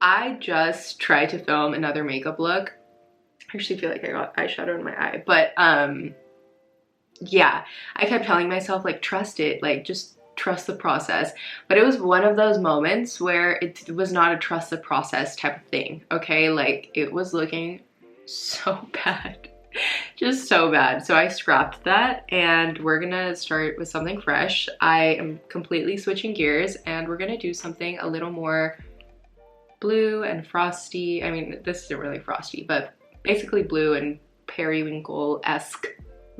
I just tried to film another makeup look. I actually feel like I got eyeshadow in my eye, but yeah, I kept telling myself like, trust it, like just trust the process. But it was one of those moments where it was not a trust the process type of thing, okay? Like it was looking so bad. Just so bad. So I scrapped that and we're gonna start with something fresh. I am completely switching gears and we're gonna do something a little more blue and frosty. I mean, this isn't really frosty, but basically blue and periwinkle-esque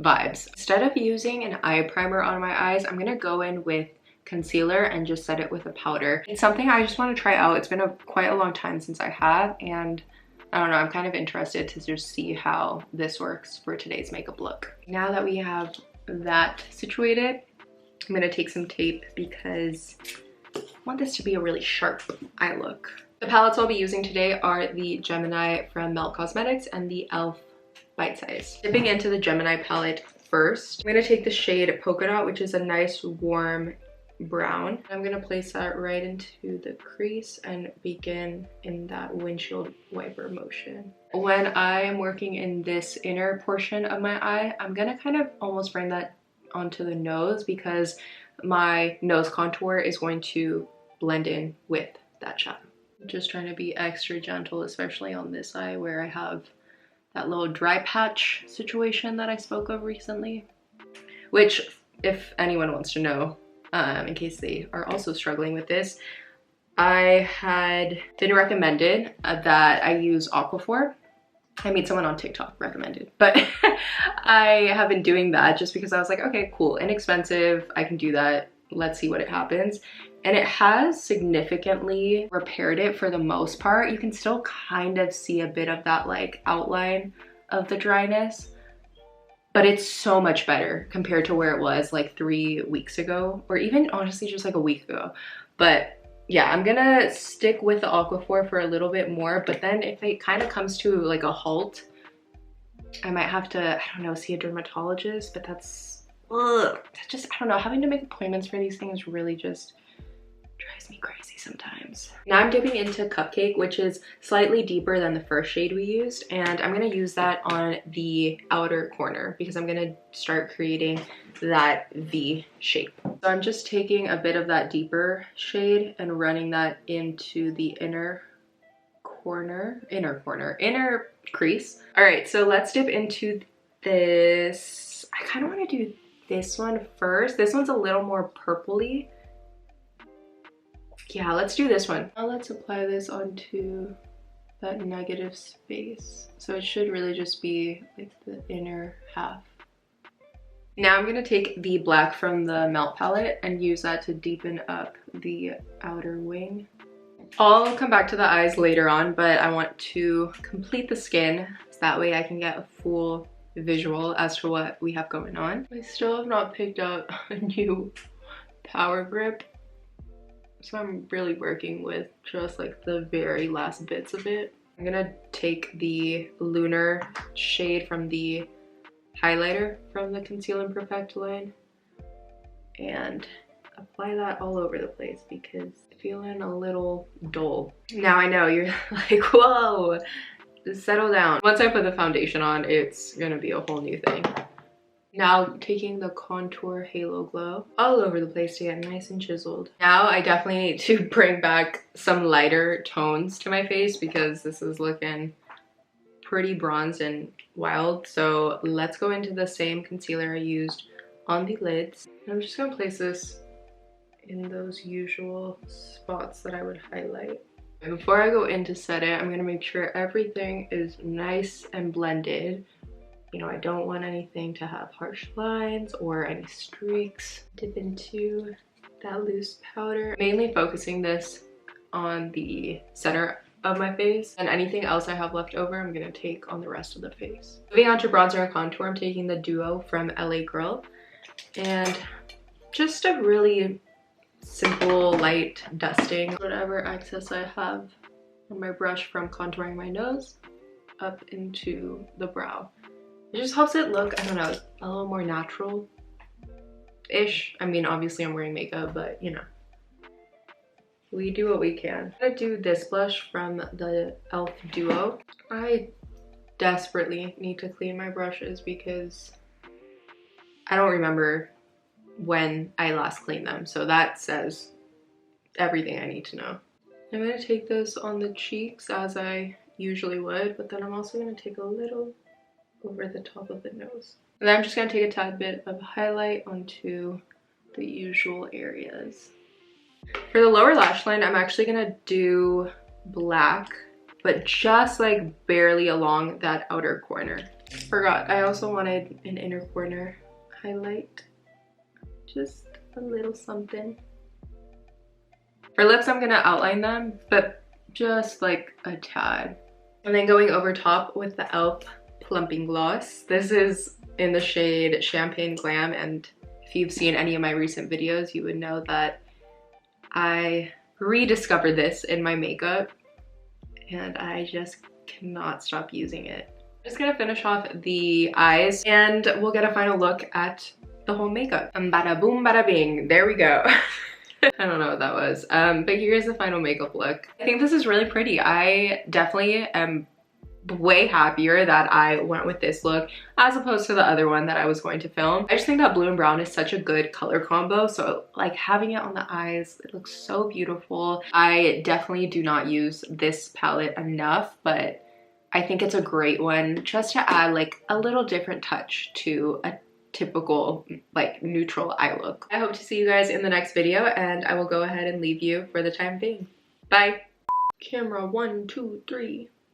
vibes. Instead of using an eye primer on my eyes, I'm gonna go in with concealer and just set it with a powder. It's something I just want to try out. It's been quite a long time since I have, and I don't know, I'm kind of interested to just see how this works for today's makeup look. Now that we have that situated, I'm gonna take some tape because I want this to be a really sharp eye look. The palettes I'll be using today are the Gemini from Melt Cosmetics and the E.L.F. Bite Size. Dipping into the Gemini palette first, I'm gonna take the shade Polka Dot, which is a nice warm brown. I'm gonna place that right into the crease and begin in that windshield wiper motion. When I am working in this inner portion of my eye, I'm gonna kind of almost bring that onto the nose because my nose contour is going to blend in with that shadow. I'm just trying to be extra gentle, especially on this eye where I have that little dry patch situation that I spoke of recently, which, if anyone wants to know, in case they are also struggling with this, I had been recommended that I use Aquaphor. I mean, someone on TikTok recommended, but I have been doing that just because I was like, okay, cool, inexpensive, I can do that, let's see what it happens. And it has significantly repaired it for the most part. You can still kind of see a bit of that like outline of the dryness, but it's so much better compared to where it was like 3 weeks ago, or even honestly just like a week ago. But yeah, I'm gonna stick with the Aquaphor for a little bit more, but then if it kind of comes to like a halt, I might have to, I don't know, see a dermatologist, but that's just, I don't know, having to make appointments for these things really just drives me crazy sometimes. Now I'm dipping into Cupcake, which is slightly deeper than the first shade we used, and I'm gonna use that on the outer corner because I'm gonna start creating that V shape. So I'm just taking a bit of that deeper shade and running that into the inner crease. All right, so let's dip into this. I kind of want to do this one first. This one's a little more purpley. Yeah, let's do this one. Now let's apply this onto that negative space. So it should really just be like the inner half. Now I'm gonna take the black from the Melt palette and use that to deepen up the outer wing. I'll come back to the eyes later on, but I want to complete the skin so that way I can get a full visual as to what we have going on. I still have not picked out a new power grip, so I'm really working with just like the very last bits of it. I'm gonna take the Lunar shade from the highlighter from the Conceal and Perfect line and apply that all over the place because I'm feeling a little dull. Now I know you're like, whoa, just settle down. Once I put the foundation on, it's gonna be a whole new thing. Now taking the Contour Halo Glow all over the place to get nice and chiseled. Now I definitely need to bring back some lighter tones to my face because this is looking pretty bronzed and wild. So let's go into the same concealer I used on the lids. And I'm just gonna place this in those usual spots that I would highlight. And before I go in to set it, I'm gonna make sure everything is nice and blended. You know, I don't want anything to have harsh lines or any streaks. Dip into that loose powder. Mainly focusing this on the center of my face, and anything else I have left over I'm gonna take on the rest of the face. Moving on to bronzer and contour, I'm taking the Duo from LA Girl, and just a really simple light dusting whatever excess I have on my brush from contouring my nose up into the brow. It just helps it look, I don't know, a little more natural-ish. I mean, obviously I'm wearing makeup, but you know. we do what we can. I'm gonna do this blush from the E.L.F Duo. I desperately need to clean my brushes because I don't remember when I last cleaned them, so that says everything I need to know. I'm gonna take this on the cheeks as I usually would, but then I'm also gonna take a little over the top of the nose. And then I'm just gonna take a tad bit of highlight onto the usual areas. For the lower lash line, I'm actually gonna do black, but just like barely along that outer corner. Forgot, I also wanted an inner corner highlight. Just a little something. For lips, I'm gonna outline them, but just like a tad. And then going over top with the E.L.F Plumping Gloss. This is in the shade Champagne Glam, and if you've seen any of my recent videos, you would know that I rediscovered this in my makeup, and I just cannot stop using it. I'm just gonna finish off the eyes, and we'll get a final look at the whole makeup. Bada boom, bada bing. There we go. I don't know what that was. But here's the final makeup look. I think this is really pretty. I definitely am way happier that I went with this look as opposed to the other one that I was going to film. I just think that blue and brown is such a good color combo, so like having it on the eyes, it looks so beautiful. I definitely do not use this palette enough, but I think it's a great one just to add like a little different touch to a typical like neutral eye look. I hope to see you guys in the next video, and I will go ahead and leave you for the time being. Bye. Camera 1, 2, 3.